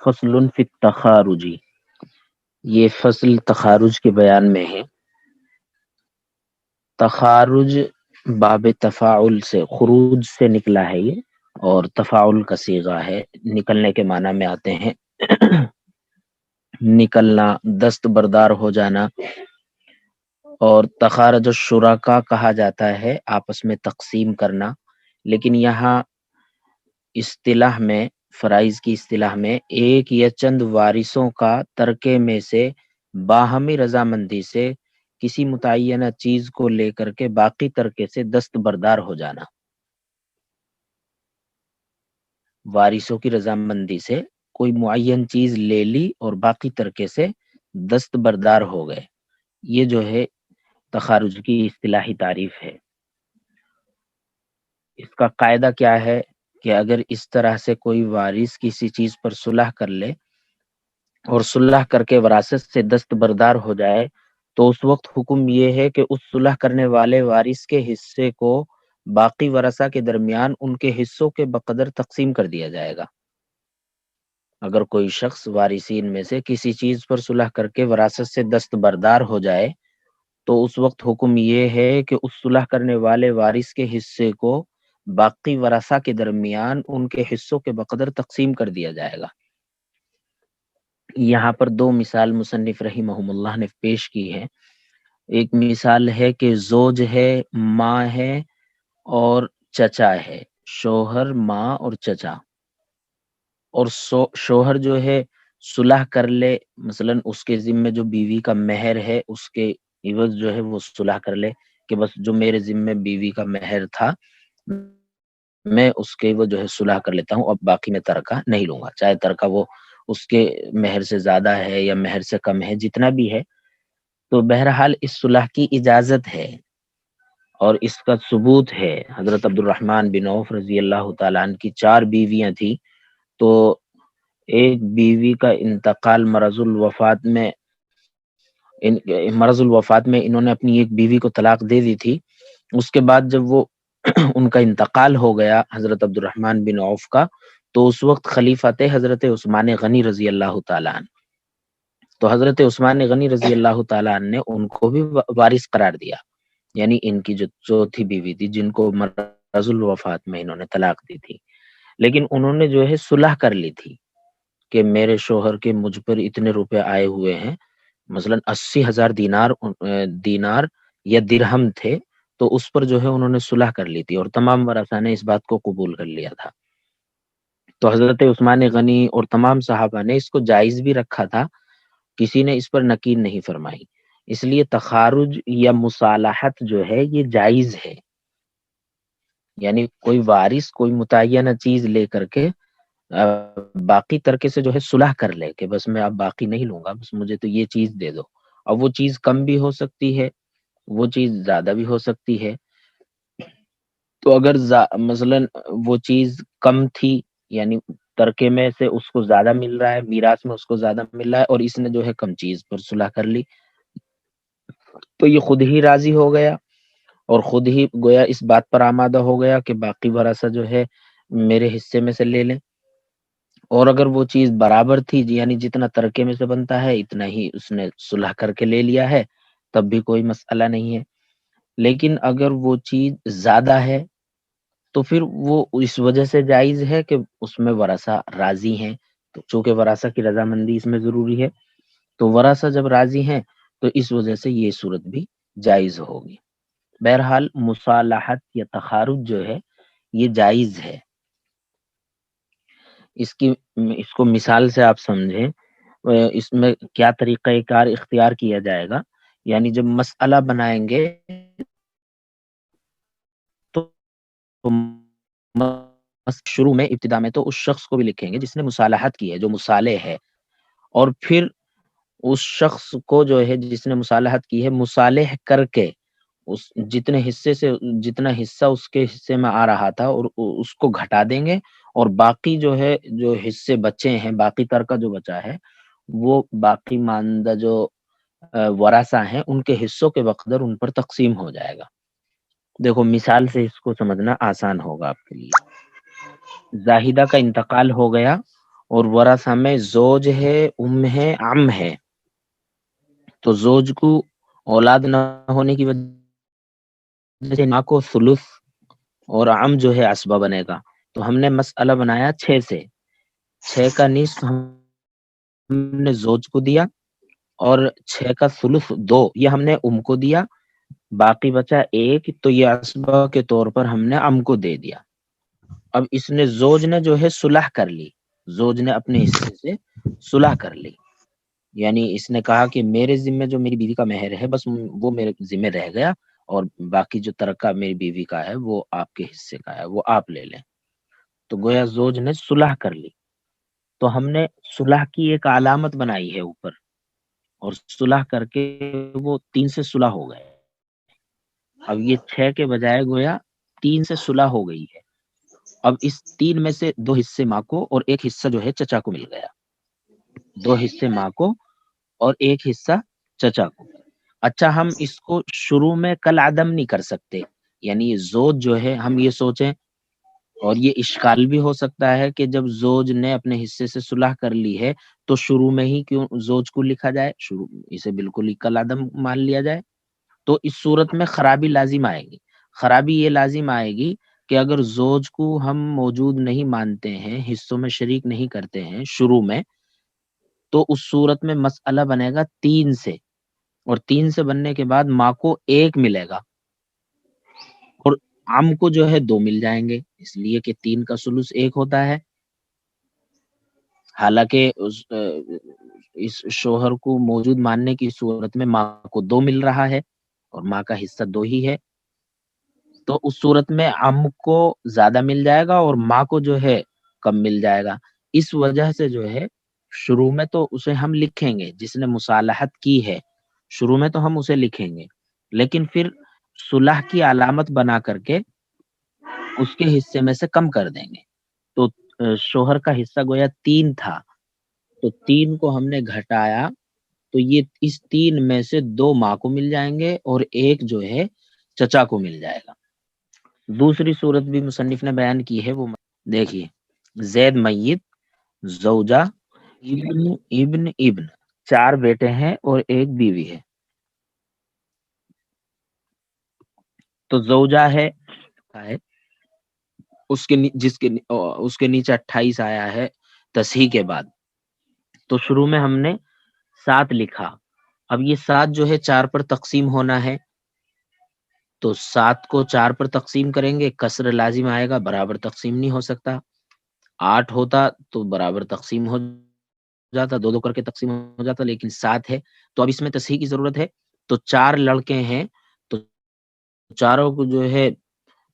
فصل فی التخارج، یہ فصل تخارج کے بیان میں ہے۔ تخارج باب تفاعل سے، خروج سے نکلا ہے یہ، اور تفاعل کا صیغہ ہے، نکلنے کے معنی میں آتے ہیں نکلنا، دست بردار ہو جانا۔ اور تخارج الشرکاء کہا جاتا ہے آپس میں تقسیم کرنا، لیکن یہاں اصطلاح میں، فرائض کی اصطلاح میں، ایک یا چند وارثوں کا ترکے میں سے باہمی رضامندی سے کسی متعینہ چیز کو لے کر کے باقی ترکے سے دست بردار ہو جانا، وارثوں کی رضامندی سے کوئی معین چیز لے لی اور باقی ترکے سے دست بردار ہو گئے، یہ جو ہے تخارج کی اصطلاحی تعریف ہے۔ اس کا قاعدہ کیا ہے کہ اگر اس طرح سے کوئی وارث کسی چیز پر صلح کر لے اور صلح کر کے وراثت سے دست بردار ہو جائے، تو اس وقت حکم یہ ہے کہ اس صلح کرنے والے وارث کے حصے کو باقی ورثہ کے درمیان ان کے حصوں کے بقدر تقسیم کر دیا جائے گا۔ اگر کوئی شخص وارثین میں سے کسی چیز پر صلح کر کے وراثت سے دست بردار ہو جائے، تو اس وقت حکم یہ ہے کہ اس صلح کرنے والے وارث کے حصے کو باقی ورثہ کے درمیان ان کے حصوں کے بقدر تقسیم کر دیا جائے گا۔ یہاں پر دو مثال مصنف رحمہ اللہ نے پیش کی ہے۔ ایک مثال ہے کہ زوج ہے، ماں ہے اور چچا ہے، شوہر، ماں اور چچا، اور شوہر جو ہے صلح کر لے، مثلا اس کے ذمے جو بیوی کا مہر ہے اس کے عوض جو ہے وہ صلح کر لے کہ بس جو میرے ذمے بیوی کا مہر تھا میں اس کے وہ جو ہے صلح کر لیتا ہوں، اب باقی میں ترکہ نہیں لوں گا، چاہے ترکہ وہ اس کے مہر سے زیادہ ہے یا مہر سے کم ہے، جتنا بھی ہے۔ تو بہرحال اس صلح کی اجازت ہے اور اس کا ثبوت ہے۔ حضرت عبد الرحمن بن عوف رضی اللہ تعالیٰ عنہ کی 4 بیویاں تھیں، تو ایک بیوی کا انتقال مرض الوفات میں انہوں نے اپنی ایک بیوی کو طلاق دے دی تھی۔ اس کے بعد جب وہ ان کا انتقال ہو گیا حضرت عبد الرحمن بن عوف کا، تو اس وقت خلیفہ تھے حضرت عثمان غنی رضی اللہ تعالیٰ عنہ۔ تو حضرت عثمان غنی رضی اللہ تعالیٰ عنہ نے ان کو بھی وارث قرار دیا، یعنی ان کی جو چوتھی بیوی تھی جن کو مرض الوفات میں انہوں نے طلاق دی تھی، لیکن انہوں نے جو ہے صلح کر لی تھی کہ میرے شوہر کے مجھ پر اتنے روپے آئے ہوئے ہیں، مثلا 80,000 دینار یا درہم تھے، تو اس پر جو ہے انہوں نے صلح کر لی تھی اور تمام ورثاء نے اس بات کو قبول کر لیا تھا۔ تو حضرت عثمان غنی اور تمام صحابہ نے اس کو جائز بھی رکھا تھا، کسی نے اس پر نکیر نہیں فرمائی۔ اس لیے تخارج یا مصالحت جو ہے یہ جائز ہے، یعنی کوئی وارث کوئی متعینہ چیز لے کر کے باقی ترکے سے جو ہے صلح کر لے کہ بس میں اب باقی نہیں لوں گا، بس مجھے تو یہ چیز دے دو۔ اب وہ چیز کم بھی ہو سکتی ہے، وہ چیز زیادہ بھی ہو سکتی ہے۔ تو اگر مثلا وہ چیز کم تھی، یعنی ترکے میں سے اس کو زیادہ مل رہا ہے، میراث میں اس کو زیادہ مل رہا ہے، اور اس نے جو ہے کم چیز پر صلح کر لی، تو یہ خود ہی راضی ہو گیا اور خود ہی گویا اس بات پر آمادہ ہو گیا کہ باقی ورثہ جو ہے میرے حصے میں سے لے لیں۔ اور اگر وہ چیز برابر تھی، یعنی جتنا ترکے میں سے بنتا ہے اتنا ہی اس نے صلح کر کے لے لیا ہے، تب بھی کوئی مسئلہ نہیں ہے۔ لیکن اگر وہ چیز زیادہ ہے تو پھر وہ اس وجہ سے جائز ہے کہ اس میں ورثہ راضی ہیں، تو چونکہ ورثہ کی رضامندی اس میں ضروری ہے، تو ورثہ جب راضی ہیں تو اس وجہ سے یہ صورت بھی جائز ہوگی۔ بہرحال مصالحت یا تخارج جو ہے یہ جائز ہے۔ اس کو مثال سے آپ سمجھیں، اس میں کیا طریقہ کار اختیار کیا جائے گا، یعنی جب مسئلہ بنائیں گے تو شروع میں ابتدا میں تو اس شخص کو بھی لکھیں گے جس نے مصالحت کی ہے، جو مصالح ہے، اور پھر اس شخص کو جو ہے جس نے مصالحت کی ہے مصالح کر کے اس جتنے حصے سے جتنا حصہ اس کے حصے میں آ رہا تھا اور اس کو گھٹا دیں گے، اور باقی جو ہے جو حصے بچے ہیں، باقی ترکہ جو بچا ہے، وہ باقی ماندہ جو ورثہ ہیں ان کے حصوں کے بقدر ان پر تقسیم ہو جائے گا۔ دیکھو مثال سے اس کو سمجھنا آسان ہوگا آپ کے لیے۔ زاہدہ کا انتقال ہو گیا اور ورثہ میں زوج ہے، ہے، ہے۔ تو زوج کو اولاد نہ ہونے کی وجہ سے ماں کو ثلث اور جو ہے عصبہ بنے گا۔ تو ہم نے مسئلہ بنایا 6 سے، 6 کا نصف ہم نے زوج کو دیا، اور 6 کا ثلث 2 یہ ہم نے کو دیا، باقی بچا 1، تو یہ عصبہ کے طور پر ہم نے کو دے دیا۔ اب اس نے زوج نے جو ہے صلح کر لی، زوج نے اپنے حصے سے صلح کر لی، یعنی اس نے کہا کہ میرے ذمہ جو میری بیوی کا مہر ہے بس وہ میرے ذمہ رہ گیا، اور باقی جو ترکہ میری بیوی کا ہے وہ آپ کے حصے کا ہے، وہ آپ لے لیں۔ تو گویا زوج نے صلح کر لی، تو ہم نے صلح کی ایک علامت بنائی ہے اوپر، اور صلح کر کے وہ 3 سے صلح ہو گئے۔ اب یہ 6 کے بجائے گویا 3 سے صلح ہو گئی ہے۔ اب اس 3 میں سے 2 حصے ماں کو اور 1 حصہ جو ہے چچا کو مل گیا، 2 حصے ماں کو اور 1 حصہ چچا کو۔ اچھا، ہم اس کو شروع میں کل عدم نہیں کر سکتے، یعنی یہ زوج جو ہے ہم یہ سوچیں، اور یہ اشکال بھی ہو سکتا ہے کہ جب زوج نے اپنے حصے سے صلح کر لی ہے تو شروع میں ہی کیوں زوج کو لکھا جائے، شروع اسے بالکل ہی کل عدم مان لیا جائے۔ تو اس صورت میں خرابی لازم آئے گی، خرابی یہ لازم آئے گی کہ اگر زوج کو ہم موجود نہیں مانتے ہیں، حصوں میں شریک نہیں کرتے ہیں شروع میں، تو اس صورت میں مسئلہ بنے گا 3 سے، اور 3 سے بننے کے بعد ماں کو 1 ملے گا، اور کو جو ہے 2 مل جائیں گے، اس لیے کہ 3 کا ثلث 1 ہوتا ہے۔ حالانکہ اس شوہر کو موجود ماننے کی صورت میں ماں کو 2 مل رہا ہے، اور ماں کا حصہ 2 ہی ہے، تو اس صورت میں کو زیادہ مل جائے گا اور ماں کو جو ہے کم مل جائے گا۔ اس وجہ سے جو ہے شروع میں تو اسے ہم لکھیں گے، جس نے مصالحت کی ہے شروع میں تو ہم اسے لکھیں گے، لیکن پھر صلح کی علامت بنا کر کے اس کے حصے میں سے کم کر دیں گے۔ تو شوہر کا حصہ گویا 3 تھا، تو 3 کو ہم نے گھٹایا، تو یہ اس 3 میں سے 2 ماں کو مل جائیں گے اور 1 جو ہے چچا کو مل جائے گا۔ دوسری صورت بھی مصنف نے بیان کی ہے، وہ دیکھیے، زید میت، زوجہ، ابن 4 بیٹے ہیں اور 1 بیوی ہے۔ تو زوجہ ہے اس کے اس کے نیچے 28 آیا ہے تصحیح کے بعد، تو شروع میں ہم نے 7 لکھا۔ اب یہ 7 جو ہے 4 پر تقسیم ہونا ہے، تو 7 کو 4 پر تقسیم کریں گے، کسر لازم آئے گا، برابر تقسیم نہیں ہو سکتا۔ 8 ہوتا تو برابر تقسیم ہو جاتا، 2 کر کے تقسیم ہو جاتا، لیکن 7 ہے، تو اب اس میں تصحیح کی ضرورت ہے۔ تو 4 لڑکے ہیں، تو چاروں کو جو ہے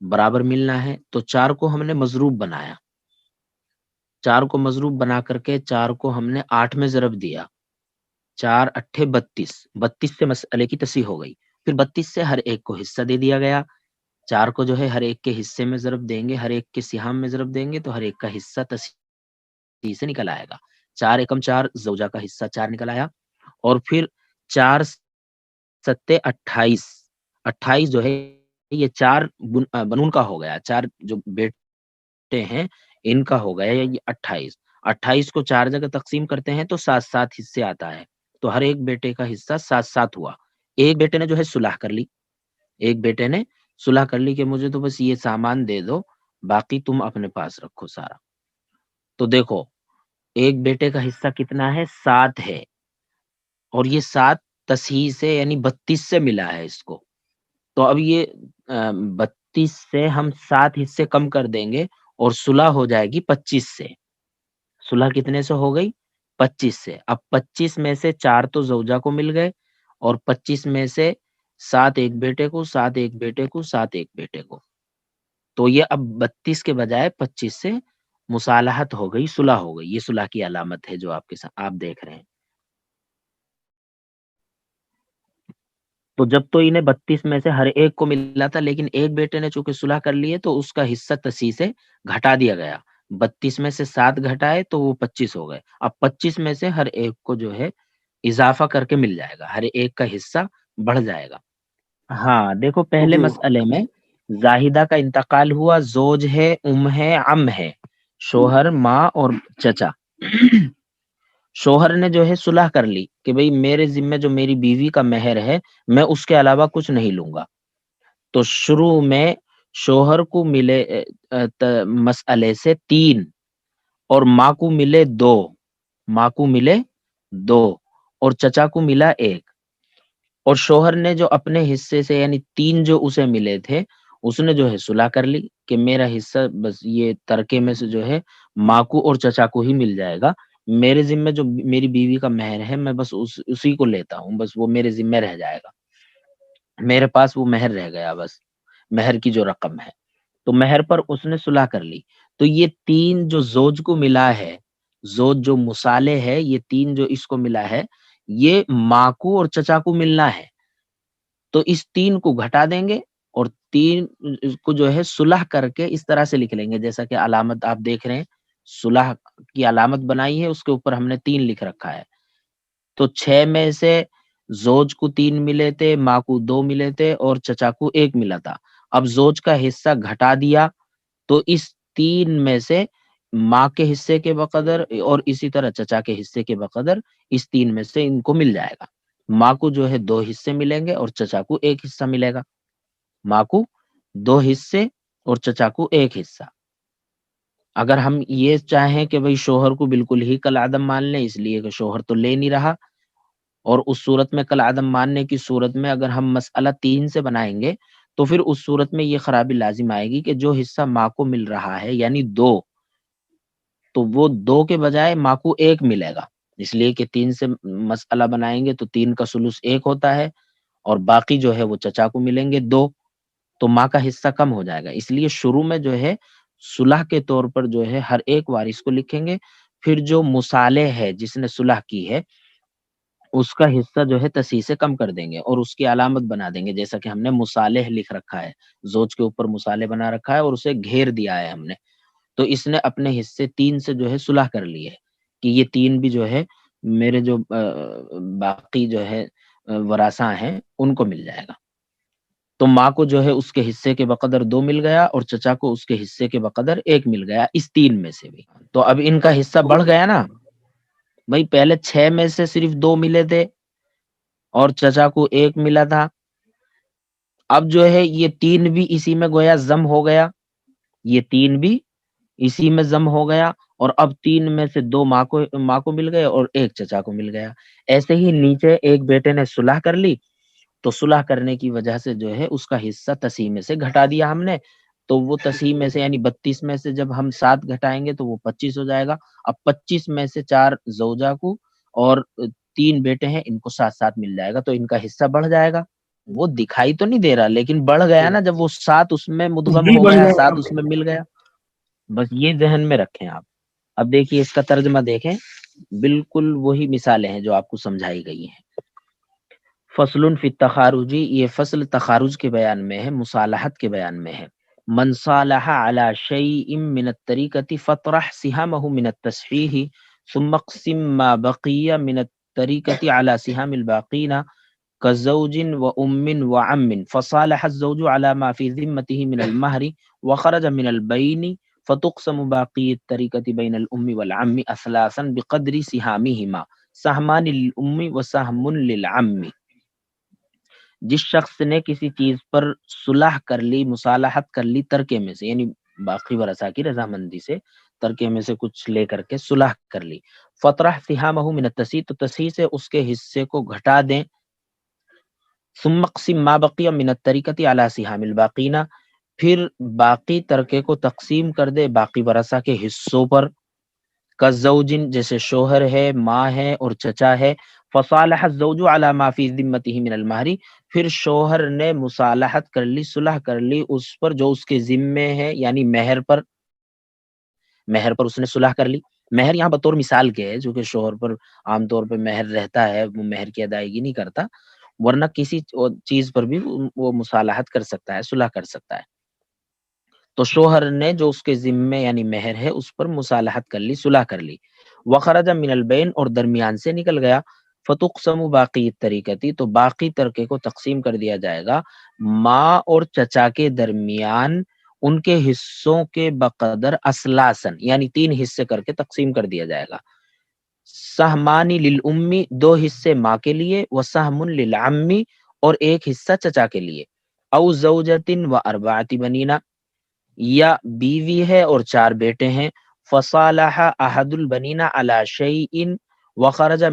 برابر ملنا ہے، تو 4 کو ہم نے مضروب بنایا، 4 کو مضروب بنا کر کے 4 کو ہم نے 8 میں ضرب دیا، 4 8 32، 32 سے مسئلے کی تصحیح ہو گئی۔ پھر 32 سے ہر ایک کو حصہ دے دیا گیا، 4 کو جو ہے ہر ایک کے حصے میں ضرب دیں گے، ہر ایک کے سہام میں ضرب دیں گے، تو ہر ایک کا حصہ تصحیح سے نکل آئے گا۔ 4 ایکم 4، زوجہ کا حصہ 4 نکل آیا، اور پھر 4 ستے 28، 28 جو ہے یہ 4 بنون کا ہو گیا، 4 جو بیٹے ہیں ان کا ہو گیا یہ 28، 28 کو 4 جگہ تقسیم کرتے ہیں تو 7 7 حصے آتا ہے، تو ہر ایک بیٹے کا حصہ 7 7 ہوا۔ ایک بیٹے نے جو ہے صلح کر لی، ایک بیٹے نے صلح کر لی کہ مجھے تو بس یہ سامان دے دو، باقی تم اپنے پاس رکھو سارا۔ تو دیکھو، ایک بیٹے کا حصہ کتنا ہے؟ 7 ہے، اور یہ 7 تصحیح سے یعنی 32 سے ملا ہے اس کو، تو اب یہ 32 سے ہم 7 حصے کم کر دیں گے اور صلح ہو جائے گی 25 سے۔ صلح کتنے سے ہو گئی؟ 25 سے۔ اب 25 میں سے 4 تو زوجہ کو مل گئے، اور 25 میں سے 7 ایک بیٹے کو، 7 ایک بیٹے کو، 7 ایک بیٹے کو، تو یہ اب 32 کے بجائے 25 سے مصالحت ہو گئی، صلح ہو گئی۔ یہ صلح کی علامت ہے جو آپ کے ساتھ آپ دیکھ رہے ہیں۔ تو جب تو انہیں 32 میں سے ہر ایک کو ملا تھا، لیکن ایک بیٹے نے چونکہ صلح کر لی ہے تو اس کا حصہ تصحیح سے گھٹا دیا گیا، 32 میں سے 7 گھٹائے تو وہ 25 ہو گئے۔ اب 25 میں سے ہر ایک کو جو ہے اضافہ کر کے مل جائے گا، ہر ایک کا حصہ بڑھ جائے گا۔ ہاں دیکھو، پہلے مسئلے میں زاہدہ کا انتقال ہوا، زوج ہے، ہے، ہے، شوہر، ماں اور چچا، شوہر نے جو ہے صلح کر لی کہ بھئی میرے ذمے جو میری بیوی کا مہر ہے میں اس کے علاوہ کچھ نہیں لوں گا، تو شروع میں شوہر کو ملے مسئلے سے 3 اور ماں کو ملے 2، ماں کو ملے 2 اور چچا کو ملا 1، اور شوہر نے جو اپنے حصے سے یعنی 3 جو اسے ملے تھے اس نے جو ہے صلح کر لی کہ میرا حصہ بس یہ ترکے میں سے جو ہے ماں کو اور چچا کو ہی مل جائے گا، میرے ذمے جو میری بیوی کا مہر ہے میں بس اسی کو لیتا ہوں، بس وہ میرے ذمے رہ جائے گا، میرے پاس وہ مہر رہ گیا بس، مہر کی جو رقم ہے تو مہر پر اس نے صلح کر لی۔ تو یہ 3 جو زوج کو ملا ہے، زوج جو مصالح ہے، یہ 3 جو اس کو ملا ہے یہ ماں کو اور چچا کو ملنا ہے، تو اس 3 کو گھٹا دیں گے اور 3 کو جو ہے صلح کر کے اس طرح سے لکھ لیں گے جیسا کہ علامت آپ دیکھ رہے ہیں، صلح کی علامت بنائی ہے اس کے اوپر ہم نے 3 لکھ رکھا ہے، تو 6 میں سے زوج کو 3 ملے تھے، ماں کو 2 ملے تھے اور چچا کو 1 ملا تھا، اب زوج کا حصہ گھٹا دیا تو اس 3 میں سے ماں کے حصے کے بقدر اور اسی طرح چچا کے حصے کے بقدر اس 3 میں سے ان کو مل جائے گا، ماں کو جو ہے 2 حصے ملیں گے اور چچا کو 1 حصہ ملے گا، ماں کو 2 حصے اور چچا کو 1 حصہ۔ اگر ہم یہ چاہیں کہ بھئی شوہر کو بالکل ہی کالعدم مان لیں اس لیے کہ شوہر تو لے نہیں رہا، اور اس صورت میں کالعدم ماننے کی صورت میں اگر ہم مسئلہ 3 سے بنائیں گے تو پھر اس صورت میں یہ خرابی لازم آئے گی کہ جو حصہ ماں کو مل رہا ہے یعنی 2، تو وہ 2 کے بجائے ماں کو 1 ملے گا، اس لیے کہ 3 سے مسئلہ بنائیں گے تو 3 کا ثلث 1 ہوتا ہے اور باقی جو ہے وہ چچا کو ملیں گے 2، تو ماں کا حصہ کم ہو جائے گا، اس لیے شروع میں جو ہے صلح کے طور پر جو ہے ہر ایک وارث کو لکھیں گے، پھر جو مصالح ہے جس نے صلح کی ہے اس کا حصہ جو ہے تصحیح سے کم کر دیں گے اور اس کی علامت بنا دیں گے جیسا کہ ہم نے مصالح لکھ رکھا ہے، زوج کے اوپر مصالح بنا رکھا ہے اور اسے گھیر دیا ہے ہم نے، تو اس نے اپنے حصے 3 سے جو ہے صلح کر لی ہے کہ یہ 3 بھی جو ہے میرے جو باقی جو ہے وراثاں ہیں ان کو مل جائے گا، تو ماں کو جو ہے اس کے حصے کے بقدر 2 مل گیا اور چچا کو اس کے حصے کے بقدر 1 مل گیا اس 3 میں سے بھی، تو اب ان کا حصہ بڑھ گیا نا، بھائی پہلے 6 میں سے صرف 2 ملے تھے اور چچا کو 1 ملا تھا، اب جو ہے یہ 3 بھی اسی میں گویا ضم ہو گیا، یہ 3 بھی اسی میں ضم ہو گیا اور اب 3 میں سے 2 ماں کو مل گئے اور 1 چچا کو مل گیا، ایسے ہی نیچے ایک بیٹے نے صلح کر لی تو صلح کرنے کی وجہ سے جو ہے اس کا حصہ تسعی میں سے گھٹا دیا ہم نے، تو وہ تسعی میں سے یعنی 32 میں سے جب ہم 7 گھٹائیں گے تو وہ 25 ہو جائے گا، اب 25 میں سے 4 زوجہ کو اور 3 بیٹے ہیں ان کو 7 مل جائے گا تو ان کا حصہ بڑھ جائے گا، وہ دکھائی تو نہیں دے رہا لیکن بڑھ گیا نا، جب وہ 7 اس میں مدغم جی ہو بڑھ گیا، جائے 7 گا۔ اس میں مل گیا، بس یہ ذہن میں رکھیں آپ۔ اب دیکھیے اس کا ترجمہ دیکھیں، بالکل وہی مثالیں ہیں جو آپ کو سمجھائی گئی ہیں۔ فصل فی التخارجی، یہ فصل تخارج کے بیان میں ہے، مصالحت کے بیان میں ہے۔ من صالح علی شیء من الطریقۃ فطرح سہامہ من التصحیح ثم اقسم ما بقی من الطریقۃ علی سہام الباقین كزوج وأم وعم، فصالح الزوج على ما في ذمته من المهر وخرج من البين، فتقسم باقي التركة بين الأم والعم أثلاثا بقدر سهامهما، سهمان للأم وسهم للعم۔ جس شخص نے کسی چیز پر صلح کر لی، مصالحت کر لی ترکے میں سے، یعنی باقی ورثاء کی رضامندی سے ترکے میں سے کچھ لے کر کے صلح کر لی، فطرح سہامہ من التصحیح، تو تصحیح سے اس کے حصے کو گھٹا دیں، ثم اقسم ما بقی من الترکۃ علی سہام الباقین، پھر باقی ترکے کو تقسیم کر دے باقی ورثہ کے حصوں پر، کالزوجن جیسے شوہر ہے، ماں ہے اور چچا ہے، فصالح الزوج علی ما فی ذمته من المہر، پھر شوہر نے مصالحت کر لی، صلح کر لی اس پر جو اس کے ذمے ہے یعنی مہر پر، مہر پر اس نے صلح کر لی، مہر یہاں بطور مثال کے ہے چونکہ شوہر پر عام طور پہ مہر رہتا ہے، وہ مہر کی ادائیگی نہیں کرتا، ورنہ کسی چیز پر بھی وہ مصالحت کر سکتا ہے، صلح کر سکتا ہے، تو شوہر نے جو اس کے ذمے یعنی مہر ہے اس پر مصالحت کر لی، صلح کر لی، وخرج من البین، اور درمیان سے نکل گیا، فتقسم باقی الطریقتی، تو باقی ترکے کو تقسیم کر دیا جائے گا ماں اور چچا کے درمیان، ان کے حصوں کے بقدر اسلاسن یعنی 3 حصے کر کے تقسیم کر دیا جائے گا. سہمانی للأمی 2 حصے ماں کے لیے، وسہم للعمی اور 1 حصہ چچا کے لیے. او زوجتن و اربعۃ بنینا یا بیوی ہے اور 4 بیٹے ہیں. فصالح احد البنینا علی شیء وخرج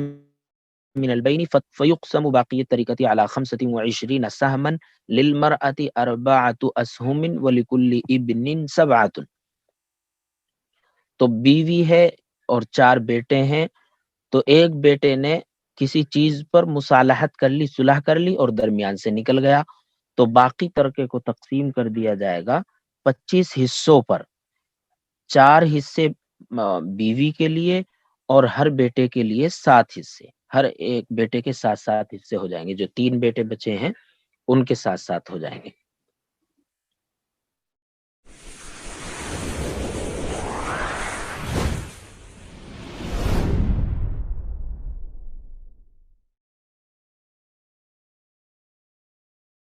من البین فیقسم باقی الطریقۃ علی 25 سہما للمرأۃ 4 اسہم ولکل ابن 7. تو بیوی ہے اور 4 بیٹے ہیں، تو ایک بیٹے نے کسی چیز پر مصالحت کر لی، صلح کر لی اور درمیان سے نکل گیا، تو باقی ترکے کو تقسیم کر دیا جائے گا 25 حصوں پر. 4 حصے بیوی کے لیے اور ہر بیٹے کے لیے 7 حصے، ہر ایک بیٹے کے 7 حصے ہو جائیں گے. جو 3 بیٹے بچے ہیں ان کے 7 ہو جائیں گے.